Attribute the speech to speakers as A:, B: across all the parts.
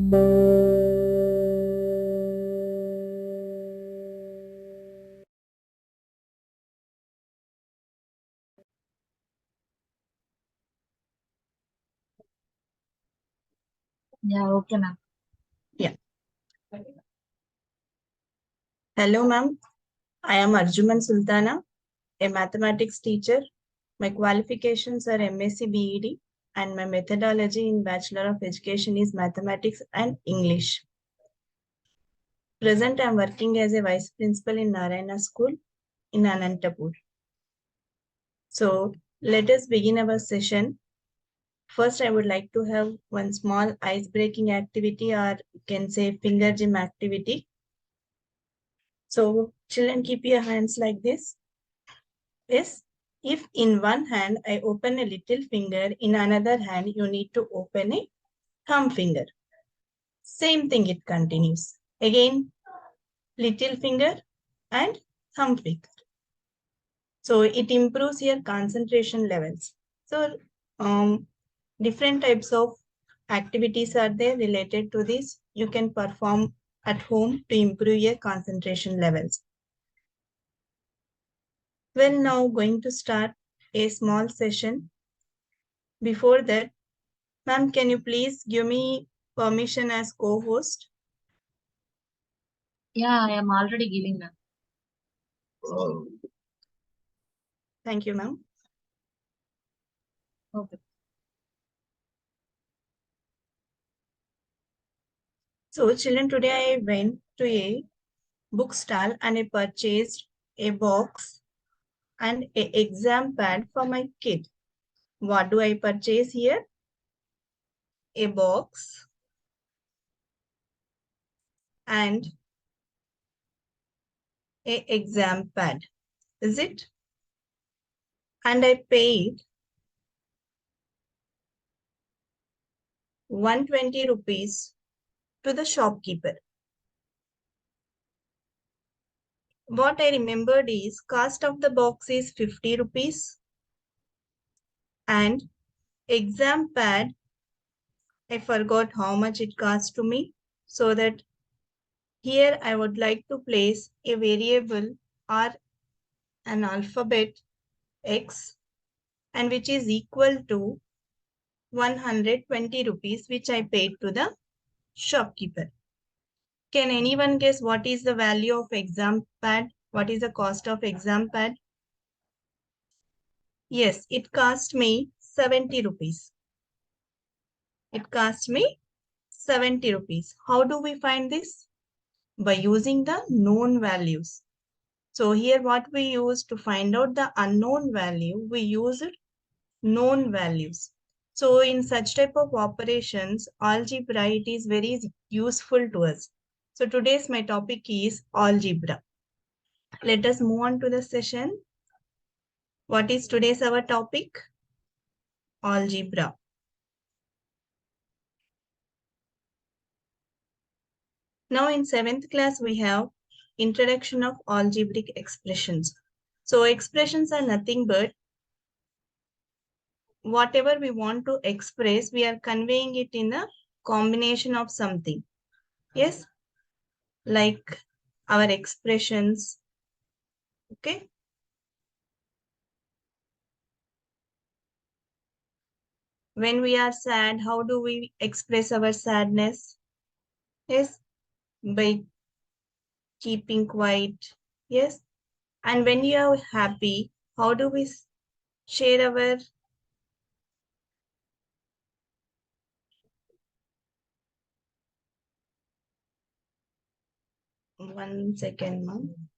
A: Yeah, okay, ma'am.
B: Yeah. Hello, ma'am. I am Arjuman Sultana, a mathematics teacher. My qualifications are MSc BEd and my methodology in Bachelor of Education is Mathematics and English. Present, I am working as a Vice Principal in Narayana School in Anantapur. So, let us begin our session. First, I would like to have one small ice-breaking activity, or you can say finger gym activity. So, children, keep your hands like this. Yes. If in one hand I open a little finger, in another hand you need to open a thumb finger. Same thing it continues. Again, little finger and thumb finger. So it improves your concentration levels. So different types of activities are there related to this. You can perform at home to improve your concentration levels. Well, now going to start a small session. Before that, ma'am, can you please give me permission as co-host?
A: Yeah, I am already giving, ma'am.
B: Thank you, ma'am.
A: Okay.
B: So, children, today I went to a book stall and I purchased a box and an exam pad for my kid. What do I purchase here? A box and a exam pad. Is it? And I paid 120 rupees to the shopkeeper. What I remembered is cost of the box is 50 rupees and exam pad, I forgot how much it cost to me. So that here I would like to place a variable or an alphabet x and which is equal to 120 rupees which I paid to the shopkeeper. Can anyone guess what is the value of exam pad? What is the cost of exam pad? Yes, it cost me 70 rupees. It cost me 70 rupees. How do we find this? By using the known values. So here what we use to find out the unknown value, we use known values. So in such type of operations, algebra, it is very useful to us. So today's my topic is algebra. Let us move on to the session. What is today's our topic? Algebra. Now in 7th class, we have introduction of algebraic expressions. So expressions are nothing but whatever we want to express, we are conveying it in a combination of something. Yes, like our expressions. Okay. When we are sad, how do we express our sadness? Yes, by keeping quiet. Yes. And when you are happy, how do we share our 1 second, ma'am?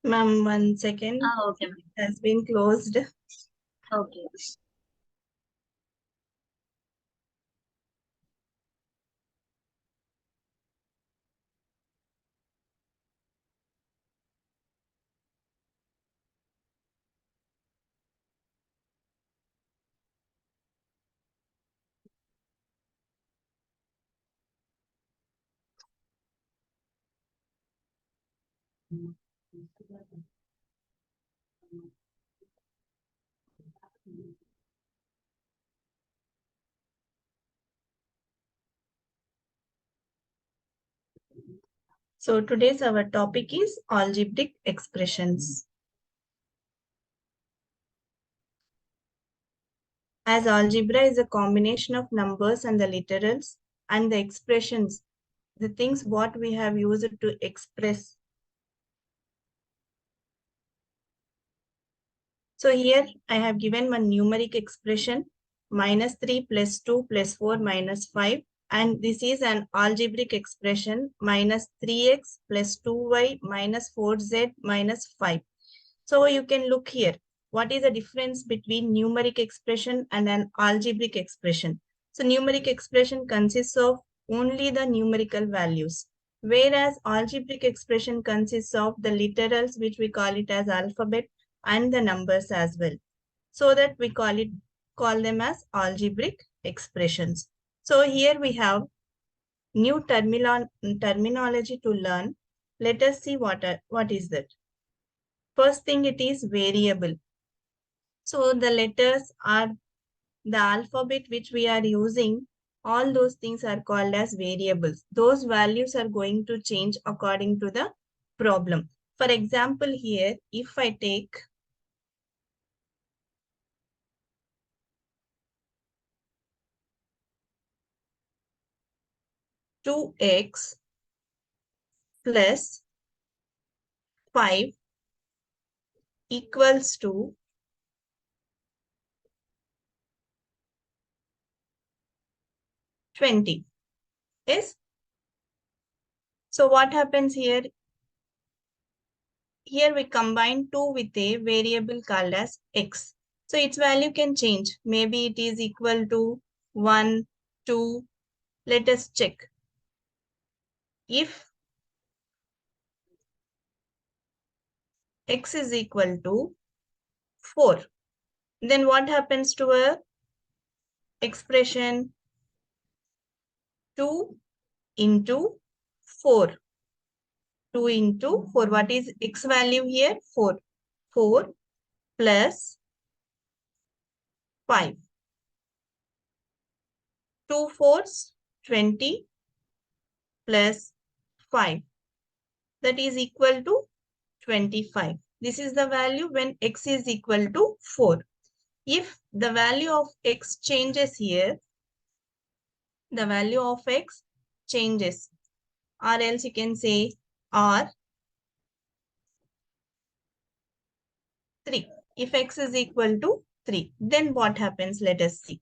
B: Ma'am, 1 second.
A: Okay, ma'am.
B: It has been closed.
A: Okay.
B: So today's our topic is algebraic expressions. As algebra is a combination of numbers and the literals and the expressions, the things what we have used to express. So here I have given one numeric expression -3 + 2 + 4 - 5, and this is an algebraic expression -3x + 2y - 4z - 5. So you can look here. What is the difference between numeric expression and an algebraic expression? So numeric expression consists of only the numerical values, whereas algebraic expression consists of the literals, which we call it as alphabet, and the numbers as well. So that we call them as algebraic expressions. So here we have new terminology to learn. Let us see what is that. First thing, it is variable. So the letters are the alphabet which we are using. All those things are called as variables. Those values are going to change according to the problem. For example, here, if I take 2x plus 5 equals to 20. Yes. So what happens here? Here we combine 2 with a variable called as x. So its value can change. Maybe it is equal to 1, 2. Let us check. If x is equal to 4, then what happens to a expression? 2 into 4. 2 into 4. What is x value here? 4. 4 plus 5. 2 fours, 20 plus 5. That is equal to 25. This is the value when x is equal to 4. If the value of x changes here, the value of x changes, or else you can say or 3. If x is equal to 3, then what happens? Let us see.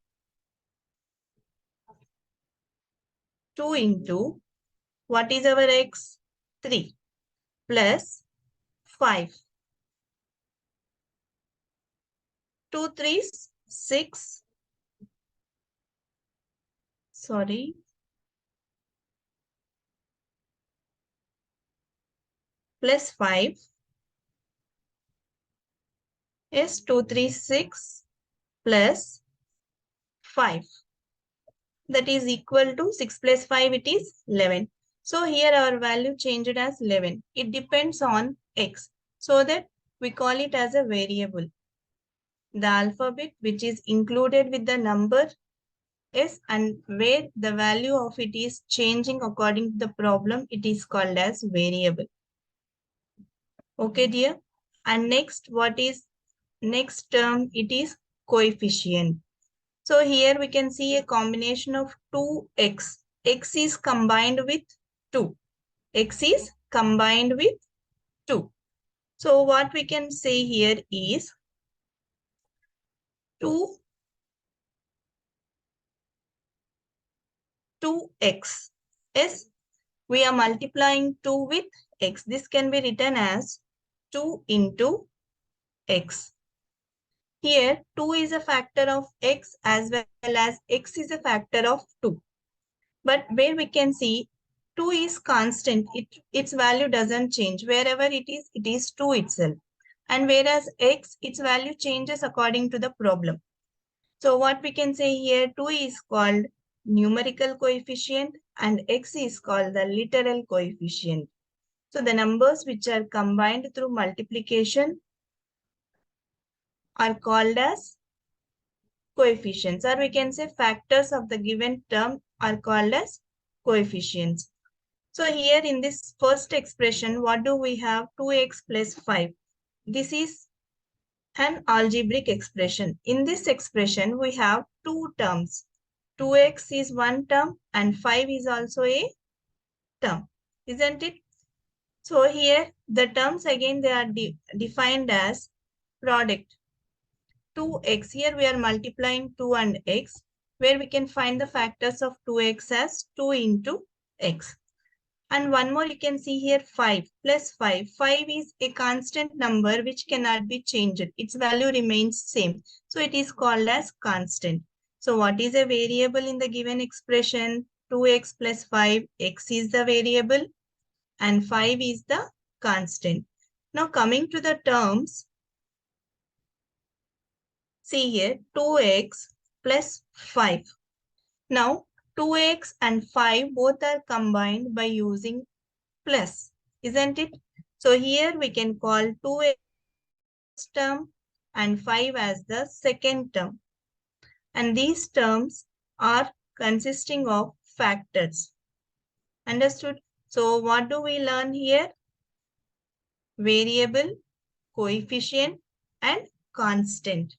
B: 2 into, what is our x? 3 plus 5. 2 3s, 6. Sorry. Plus 5 is 2 3 6 plus 5. That is equal to 6 plus 5, it is 11. So here our value changed as 11. It depends on x. So that we call it as a variable. The alphabet which is included with the number S and where the value of it is changing according to the problem, it is called as variable. Okay, dear. And next, what is next term? It is coefficient. So here we can see a combination of 2x. X is combined with 2. X is combined with 2. So what we can say here is 2x. Yes, we are multiplying 2 with x. This can be written as 2 into x. Here, 2 is a factor of x as well as x is a factor of 2. But where we can see 2 is constant, its value doesn't change. Wherever it is 2 itself. And whereas x, its value changes according to the problem. So what we can say here, 2 is called numerical coefficient and x is called the literal coefficient. So the numbers which are combined through multiplication are called as coefficients, or we can say factors of the given term are called as coefficients. So here in this first expression, what do we have? 2x plus 5. This is an algebraic expression. In this expression, we have two terms. 2x is one term and 5 is also a term, isn't it? So here the terms again they are defined as product. 2x, here we are multiplying 2 and x, where we can find the factors of 2x as 2 into x. And one more you can see here 5 plus 5. 5 is a constant number which cannot be changed. Its value remains same. So it is called as constant. So what is a variable in the given expression? 2x plus 5. X is the variable and 5 is the constant. Now coming to the terms. See here 2x plus 5. Now 2x and 5 both are combined by using plus, isn't it? So here we can call 2x term and 5 as the second term. And these terms are consisting of factors. Understood? So what do we learn here? Variable, coefficient and constant.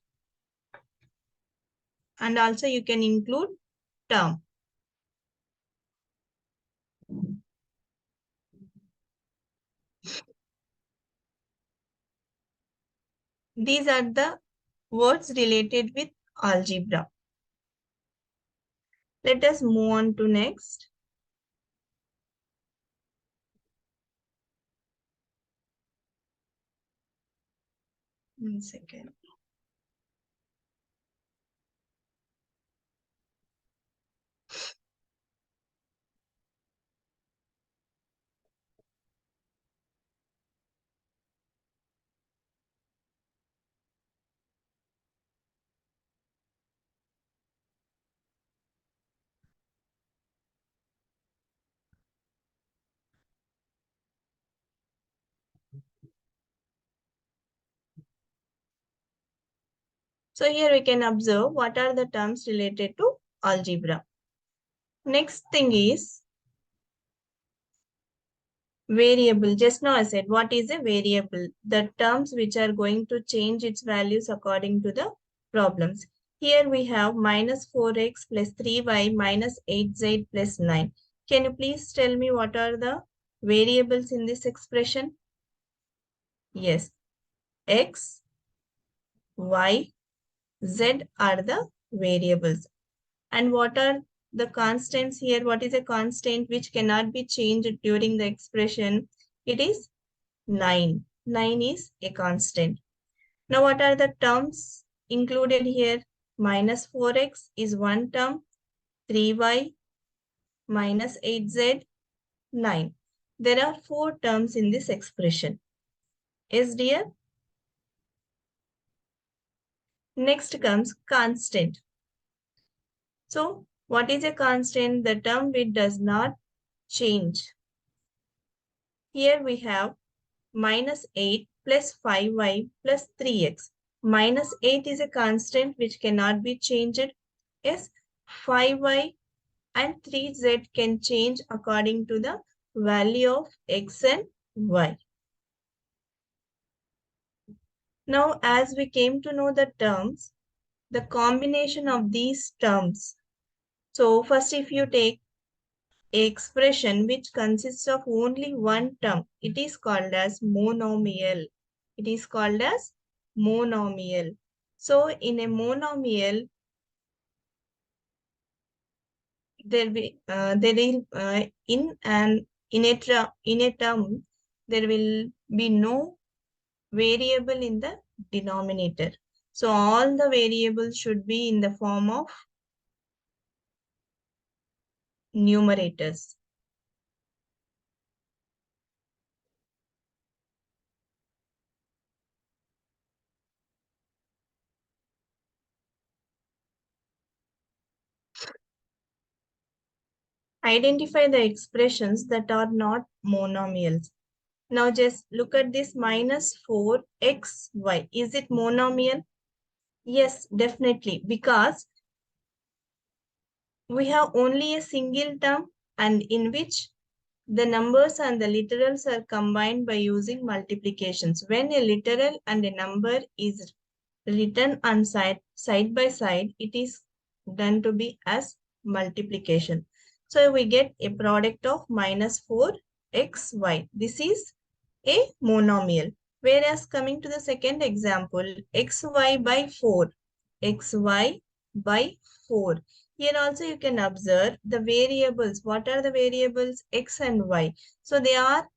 B: And also you can include term. These are the words related with algebra. Let us move on to next. One second. So here we can observe what are the terms related to algebra. Next thing is variable. Just now I said what is a variable? The terms which are going to change its values according to the problems. Here we have minus 4x plus 3y minus 8z plus 9. Can you please tell me what are the variables in this expression? Yes, x, y, z are the variables. And what are the constants here? What is a constant which cannot be changed during the expression? It is 9. 9 is a constant. Now what are the terms included here? Minus 4x is one term. 3y minus 8z, 9. There are 4 terms in this expression. Yes, dear? Next comes constant. So what is a constant? The term which does not change. Here we have minus 8 plus 5y plus 3x. Minus 8 is a constant which cannot be changed. Yes, 5y and 3z can change according to the value of x and y. Now, as we came to know the terms, the combination of these terms. So first, if you take an expression which consists of only one term, it is called as monomial. It is called as monomial. So in a monomial, there will in a term there will be no variable in the denominator. So all the variables should be in the form of numerators. Identify the expressions that are not monomials. Now just look at this minus 4xy. Is it monomial? Yes, definitely, because we have only a single term and in which the numbers and the literals are combined by using multiplications. When a literal and a number is written on side by side, it is done to be as multiplication. So we get a product of minus 4xy. This is a monomial. Whereas coming to the second example, xy by 4. xy by 4. Here also you can observe the variables. What are the variables? X and y. So they are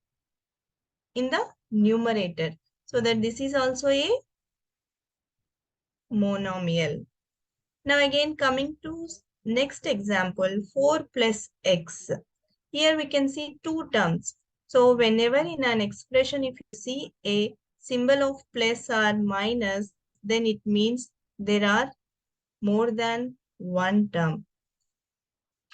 B: in the numerator. So that this is also a monomial. Now again coming to next example, 4 plus x. Here we can see two terms. So whenever in an expression, if you see a symbol of plus or minus, then it means there are more than one term.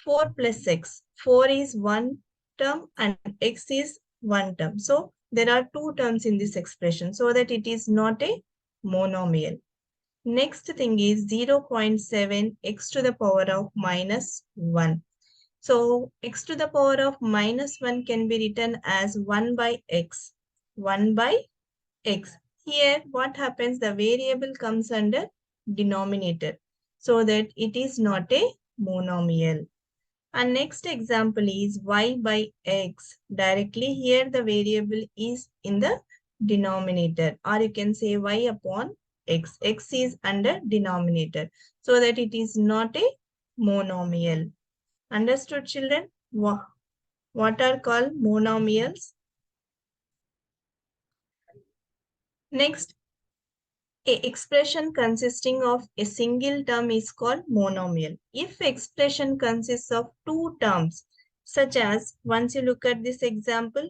B: 4 plus x. 4 is one term and x is one term. So there are two terms in this expression so that it is not a monomial. Next thing is 0.7 x to the power of minus 1. So x to the power of minus 1 can be written as 1 by x. 1 by x. Here what happens? The variable comes under denominator so that it is not a monomial. And next example is y by x. Directly here the variable is in the denominator, or you can say y upon x. X is under denominator so that it is not a monomial. Understood, children? What are called monomials? Next, a expression consisting of a single term is called monomial. If expression consists of two terms, such as, once you look at this example,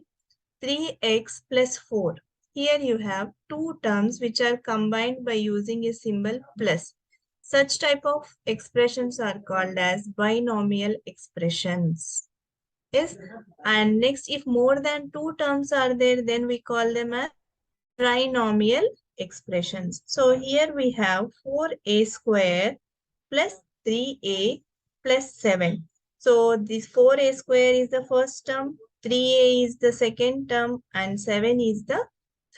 B: 3x plus 4. Here you have two terms which are combined by using a symbol plus. Such type of expressions are called as binomial expressions. Yes. And next, if more than two terms are there, then we call them as trinomial expressions. So here we have 4a square plus 3a plus 7. So this 4a square is the first term, 3a is the second term, and 7 is the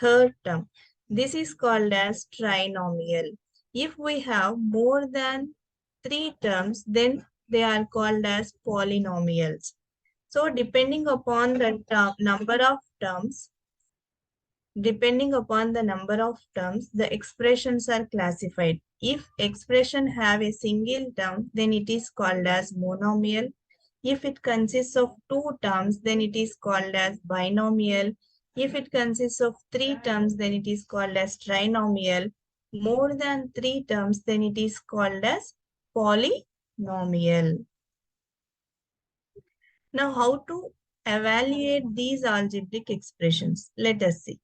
B: third term. This is called as trinomial. If we have more than 3 terms, then they are called as polynomials. So depending upon the number of terms, the expressions are classified. If expression have a single term, then it is called as monomial. If it consists of two terms, then it is called as binomial. If it consists of three terms, then it is called as trinomial. More than three terms, then it is called as polynomial. Now, how to evaluate these algebraic expressions? Let us see.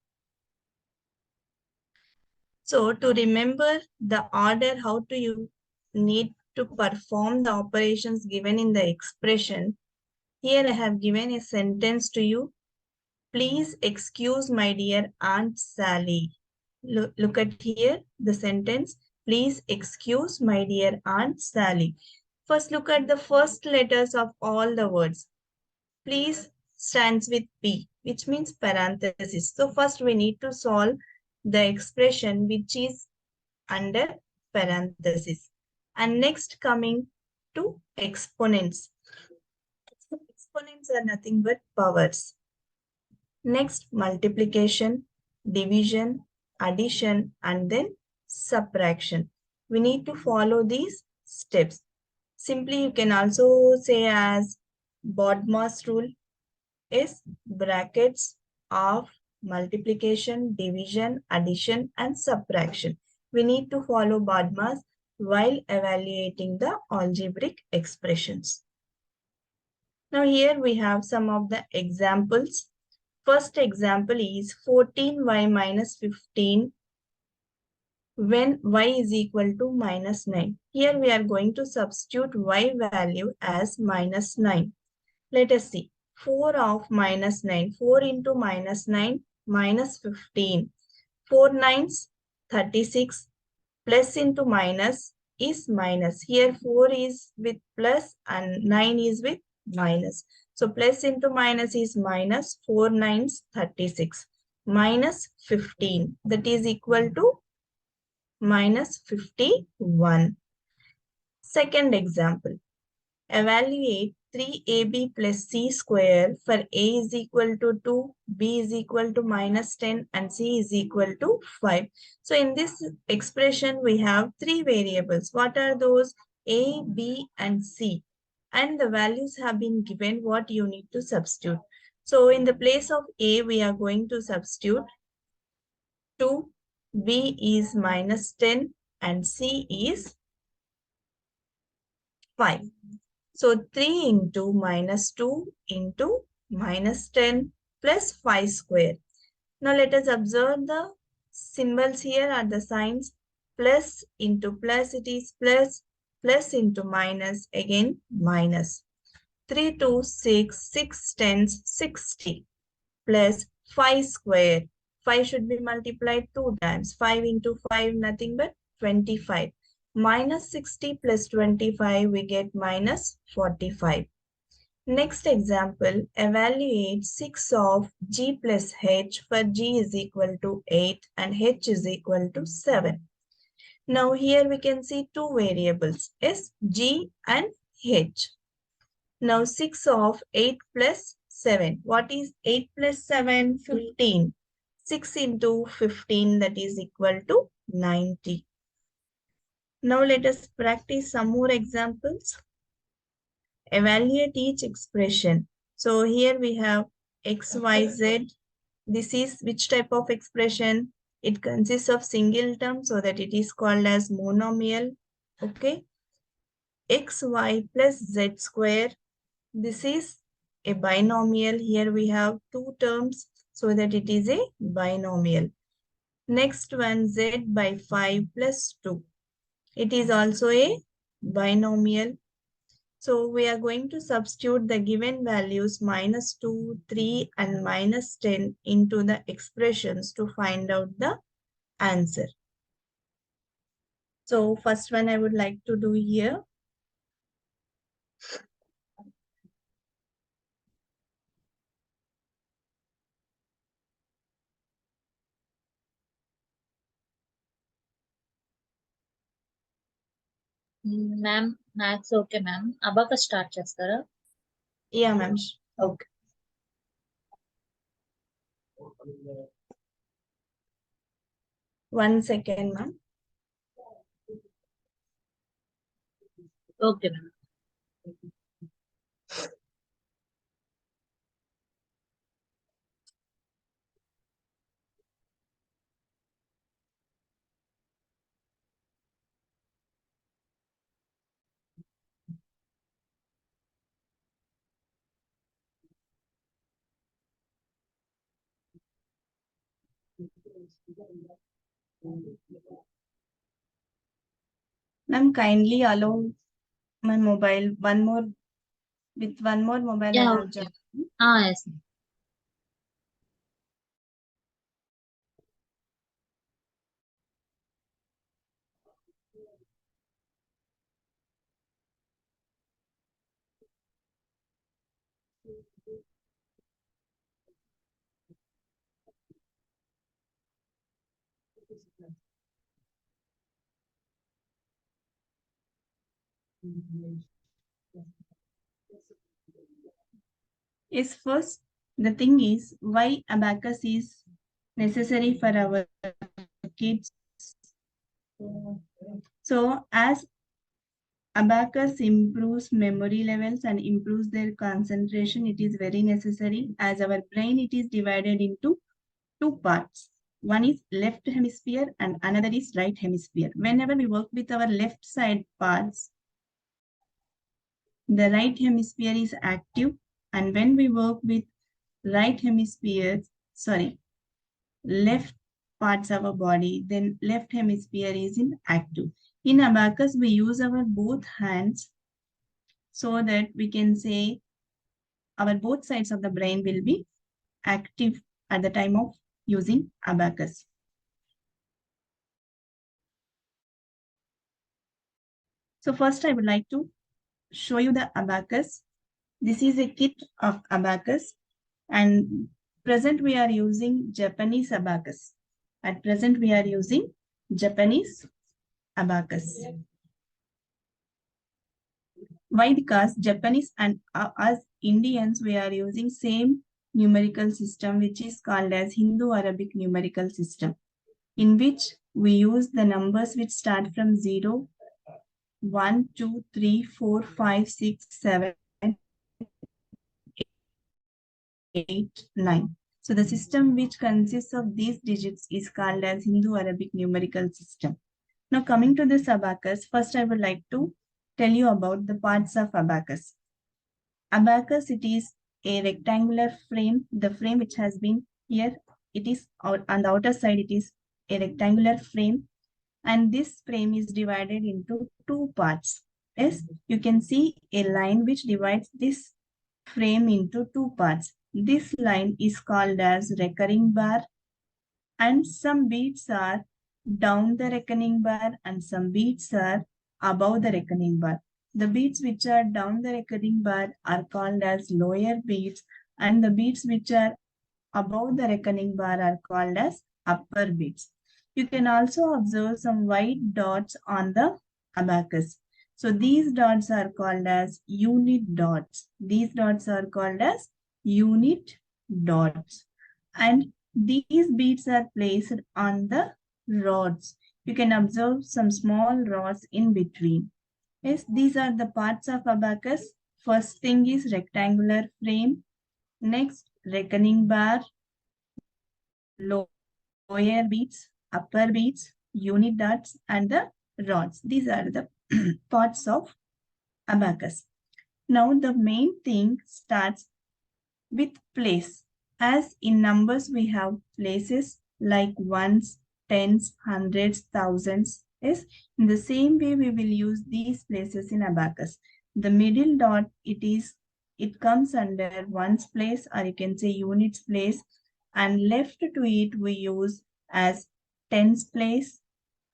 B: So to remember the order, how do you need to perform the operations given in the expression? Here I have given a sentence to you. Please excuse my dear Aunt Sally. Look at here, the sentence. Please excuse my dear Aunt Sally. First, look at the first letters of all the words. Please stands with P, which means parenthesis. So first we need to solve the expression which is under parenthesis. And next coming to exponents. Exponents are nothing but powers. Next, multiplication, division, addition, and then subtraction. We need to follow these steps. Simply, you can also say as BODMAS rule is brackets of multiplication, division, addition, and subtraction. We need to follow BODMAS while evaluating the algebraic expressions. Now here we have some of the examples. First example is 14y minus 15 when y is equal to minus 9. Here we are going to substitute y value as minus 9. Let us see. 4 of minus 9. 4 into minus 9 minus 15. 4 nines 36. Plus into minus is minus. Here 4 is with plus and 9 is with minus. So plus into minus is minus. 4 nines 36. Minus 15. That is equal to minus 51. Second example. Evaluate 3ab plus c square for a is equal to 2, b is equal to minus 10 and c is equal to 5. So in this expression, we have three variables. What are those? A, b and c. And the values have been given what you need to substitute. So in the place of a, we are going to substitute 2, b is minus 10 and c is 5. So 3 into minus 2 into minus 10 plus 5 square. Now let us observe the symbols here are the signs. Plus into plus it is plus, plus into minus again minus. 3 to 6, 6 tens 60 plus 5 square. 5 should be multiplied 2 times. 5 into 5 nothing but 25. Minus 60 plus 25, we get minus 45. Next example, evaluate 6 of g plus h for g is equal to 8 and h is equal to 7. Now here we can see two variables, s, g and h. Now 6 of 8 plus 7. What is 8 plus 7? 15. 6 into 15 that is equal to 90. Now let us practice some more examples. Evaluate each expression. So here we have x, y, z. This is which type of expression? It consists of single term so that it is called as monomial. Okay. X, y plus z square. This is a binomial. Here we have two terms so that it is a binomial. Next one, z by 5 plus 2. It is also a binomial. So we are going to substitute the given values minus 2, 3 and minus 10 into the expressions to find out the answer. So first one I would like to do here.
A: Ma'am maths okay ma'am abacus start చేస్తారా?
B: Yeah, ma'am. Okay. One second, ma'am.
A: Okay ma'am.
B: Ma'am, kindly allow my mobile with one more mobile.
A: Yeah,
B: I have
A: okay.
B: joined.
A: Yes.
B: Is first, the thing is why abacus is necessary for our kids. So as abacus improves memory levels and improves their concentration, it is very necessary. As our brain, it is divided into two parts. One is left hemisphere and another is right hemisphere. Whenever we work with our left side parts, the right hemisphere is active, and when we work with left parts of our body, then left hemisphere is inactive. In abacus, we use our both hands so that we can say our both sides of the brain will be active at the time of using abacus. So first I would like to show you the abacus. This is a kit of abacus, and present we are using Japanese abacus. At present we are using Japanese abacus. Why? Because Japanese and us Indians, we are using same numerical system, which is called as Hindu-Arabic numerical system, in which we use the numbers which start from 0, 1, 2, 3, 4, 5, 6, 7, 8, 9. So the system which consists of these digits is called as Hindu-Arabic numerical system. Now coming to this abacus, first I would like to tell you about the parts of abacus. Abacus, it is a rectangular frame. The frame which has been here, it is on the outer side, it is a rectangular frame, and this frame is divided into two parts. Yes, you can see a line which divides this frame into two parts. This line is called as recurring bar, and some beads are down the reckoning bar and some beads are above the reckoning bar. The beads which are down the reckoning bar are called as lower beads, and the beads which are above the reckoning bar are called as upper beads. You can also observe some white dots on the abacus. So these dots are called as unit dots. These dots are called as unit dots. And these beads are placed on the rods. You can observe some small rods in between. Yes, these are the parts of abacus. First thing is rectangular frame. Next, reckoning bar, lower beads, upper beads, unit dots, and the rods. These are the parts of abacus. Now the main thing starts with place. As in numbers, we have places like ones, tens, hundreds, thousands. Yes, in the same way, we will use these places in abacus. The middle dot, it comes under ones place, or you can say units place, and left to it we use as tens place,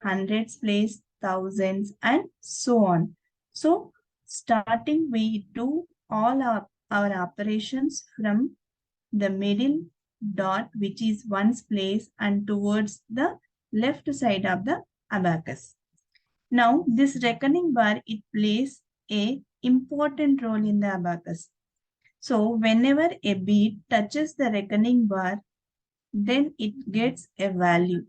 B: hundreds place, thousands, and so on. So starting, we do all our operations from the middle dot, which is ones place, and towards the left side of the abacus. Now this reckoning bar, it plays a important role in the abacus. So whenever a bead touches the reckoning bar, then it gets a value.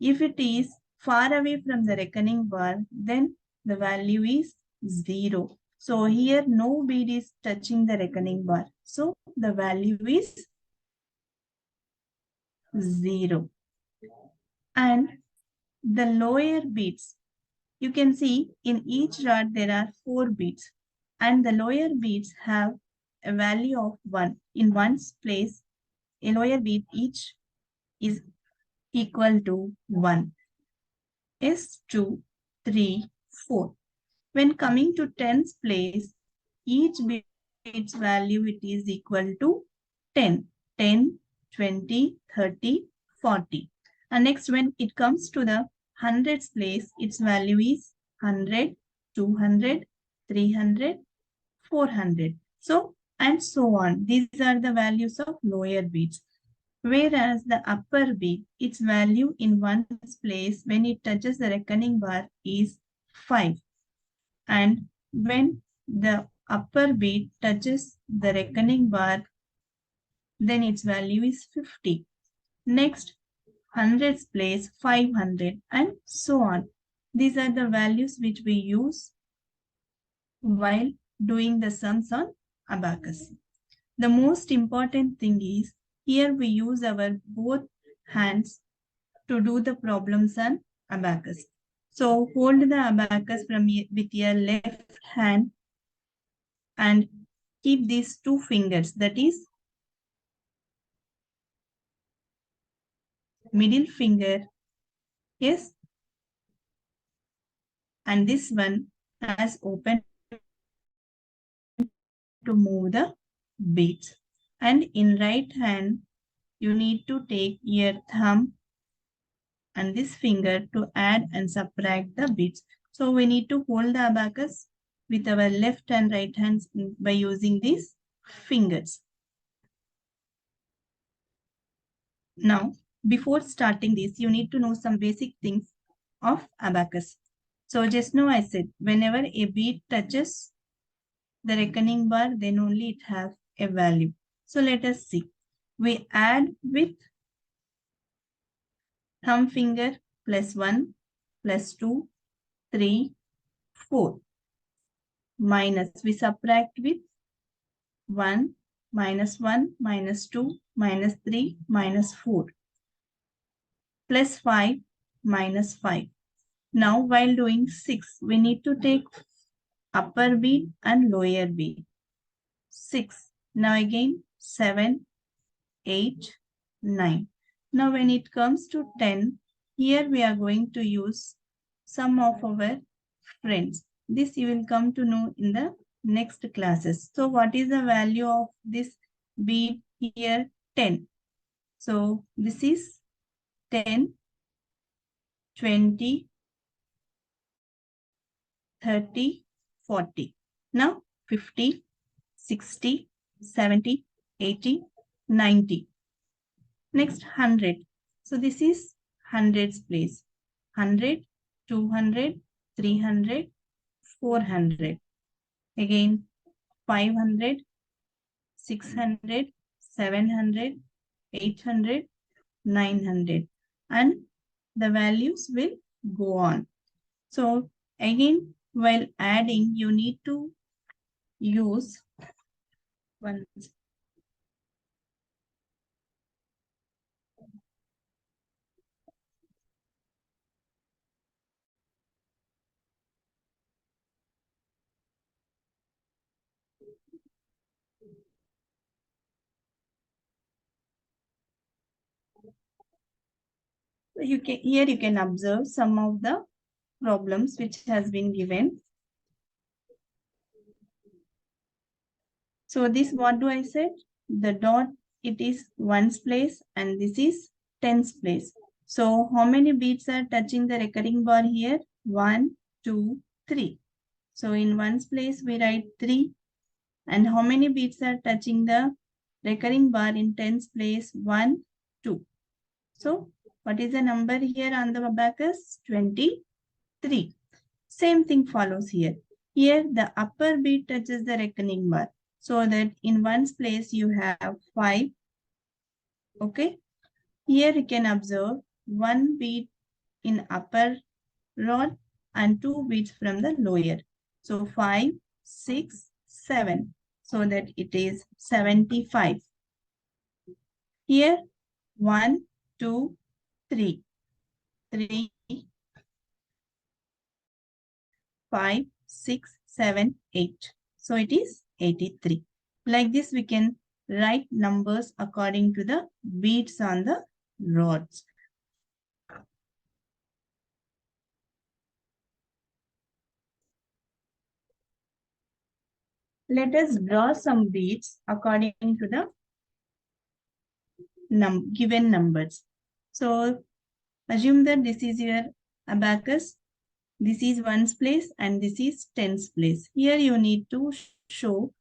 B: If it is far away from the reckoning bar, then the value is 0. So here no bead is touching the reckoning bar. So the value is 0. And the lower beads, you can see in each rod there are 4 beads, and the lower beads have a value of 1. In one's place, a lower bead each is equal to 1. Is 2, 3, 4. When coming to tens place, each bit's value, it is equal to 10. 10, 20, 30, 40. And next, when it comes to the hundreds place, its value is 100, 200, 300, 400. So, and so on. These are the values of lower beats. Whereas the upper beat, its value in ones place when it touches the reckoning bar is 5. And when the upper beat touches the reckoning bar, then its value is 50. Next, hundreds place 500 and so on. These are the values which we use while doing the sums on abacus. The most important thing is here we use our both hands to do the problems on abacus. So hold the abacus with your left hand and keep these two fingers, that is middle finger, yes, and this one has open to move the beads. And in right hand, you need to take your thumb and this finger to add and subtract the beads. So we need to hold the abacus with our left and right hands by using these fingers. Now, before starting this, you need to know some basic things of abacus. So just now I said, whenever a bead touches the reckoning bar, then only it has a value. So let us see. We add with thumb finger +1, +2, 3, 4. Minus, we subtract with 1, -1, -2, -3, -4. +5, -5. Now while doing 6, we need to take upper bead and lower bead. 6. Now again 7, 8, 9. Now when it comes to 10, here we are going to use some of our friends. This you will come to know in the next classes. So what is the value of this bead here? 10. So this is 10, 20, 30, 40. Now 50, 60, 70, 80, 90. Next 100. So this is hundreds place. 100, 200, 300, 400. Again 500, 600, 700, 800, 900. And the values will go on. So again, while adding, you need to use one. Here you can observe some of the problems which has been given. So this, what do I said? The dot, it is ones place and this is tens place. So how many beads are touching the recurring bar here? 1, 2, 3. So in ones place we write 3. And how many beads are touching the recurring bar in tens place? 1, 2. So what is the number here on the abacus? 23. Same thing follows here. Here the upper bead touches the reckoning bar. So that in ones place you have 5. Okay. Here you can observe 1 bead in upper rod and 2 beads from the lower. So 5, 6, 7. So that it is 75. Here 1, 2, 3. 3, 5, 6, 7, 8. So it is 83. Like this, we can write numbers according to the beads on the rods. Let us draw some beads according to the given numbers. So assume that this is your abacus. This is ones place and this is tens place. Here you need to show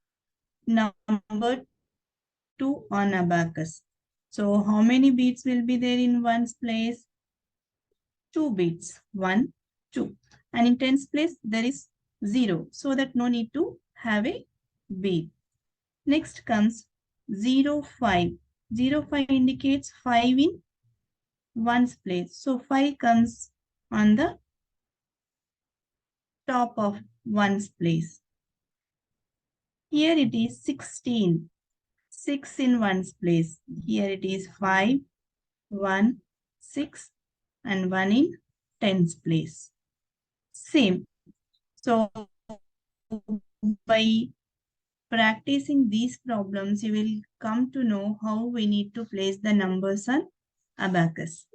B: number 2 on abacus. So how many beats will be there in ones place? 2 beats. 1, 2. And in tens place there is 0. So that no need to have a beat. Next comes 0, 5. 0, 5 indicates 5 in ones place. So 5 comes on the top of ones place. Here it is 16. 6 in ones place. Here it is 5, 1, 6 and 1 in tens place. Same. So by practicing these problems, you will come to know how we need to place the numbers on abacus.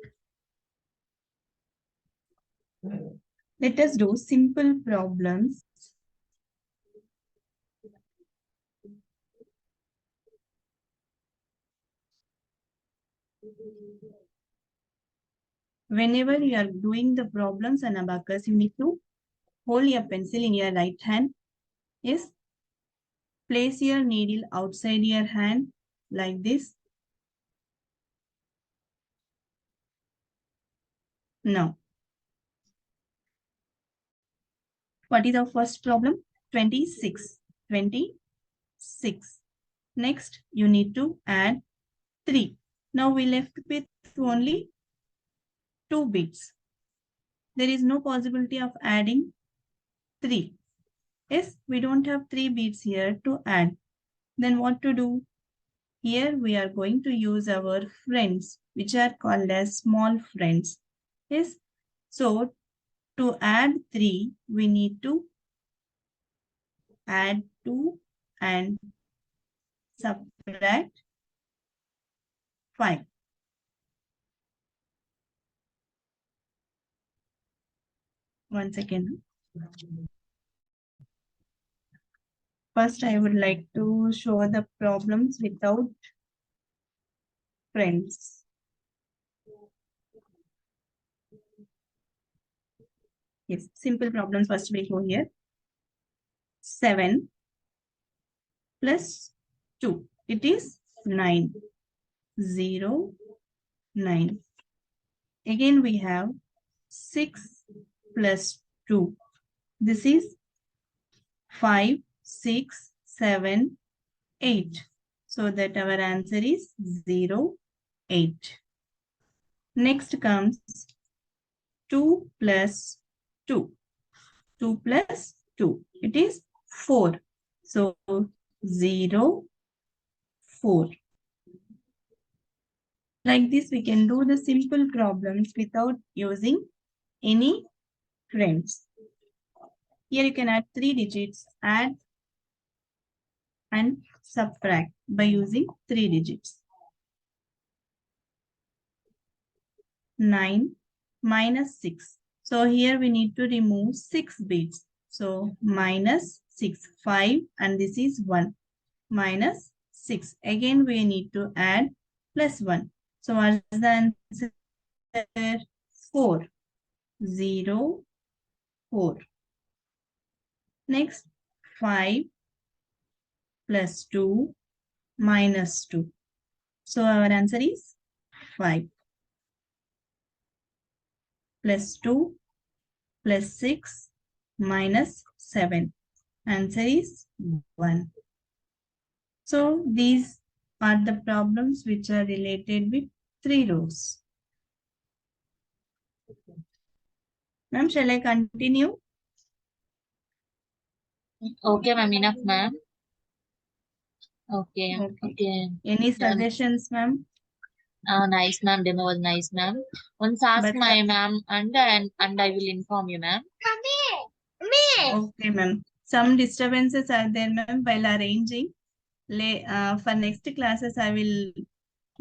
B: Let us do simple problems. Whenever you are doing the problems on abacus, you need to hold your pencil in your right hand. Yes. Place your needle outside your hand like this. Now, what is our first problem? 26. 26. Next, you need to add 3. Now we left with only 2 bits. There is no possibility of adding 3. Yes, we don't have 3 bits here to add. Then what to do? Here we are going to use our friends, which are called as small friends. Yes, so to add 3, we need to add 2 and subtract 5. One second. First, I would like to show the problems without friends. Yes, simple problems first we go here. 7 plus 2. It is 9. 0, 9. Again we have 6 plus 2. This is 5, 6, 7, 8. So that our answer is 0, 8. Next comes 2 plus 2. 2 plus 2. It is 4. So 0, 4. Like this, we can do the simple problems without using any friends. Here you can add 3 digits, add and subtract by using 3 digits. 9 minus 6. So here we need to remove 6 bits. So minus 6, 5 and this is 1. Minus 6. Again we need to add plus 1. So what is the answer? 4. 0, 4. Next 5 plus 2 minus 2. So our answer is 5. Plus 2 plus 6 minus 7. Answer is 1. So these are the problems which are related with 3 rows. Ma'am, shall I continue?
A: Okay, ma'am. Enough, ma'am. Okay. Okay.
B: Any
A: Done.
B: suggestions, ma'am?
A: Nice, ma'am. Demo was nice, ma'am. Once ask
B: But
A: my ma'am and I will inform you, ma'am.
B: okay, ma'am. Some disturbances are there, ma'am, while arranging. For next classes, I will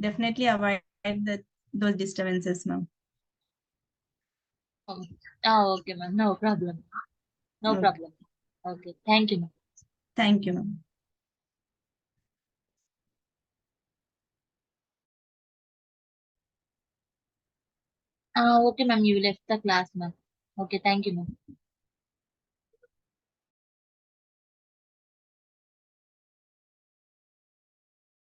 B: definitely avoid those disturbances, ma'am.
A: Oh, okay, ma'am. No problem. No
B: Okay.
A: problem. Okay. Thank you, ma'am.
B: Thank you, ma'am.
A: Okay, ma'am. You left the class, ma'am. Okay, thank you, ma'am.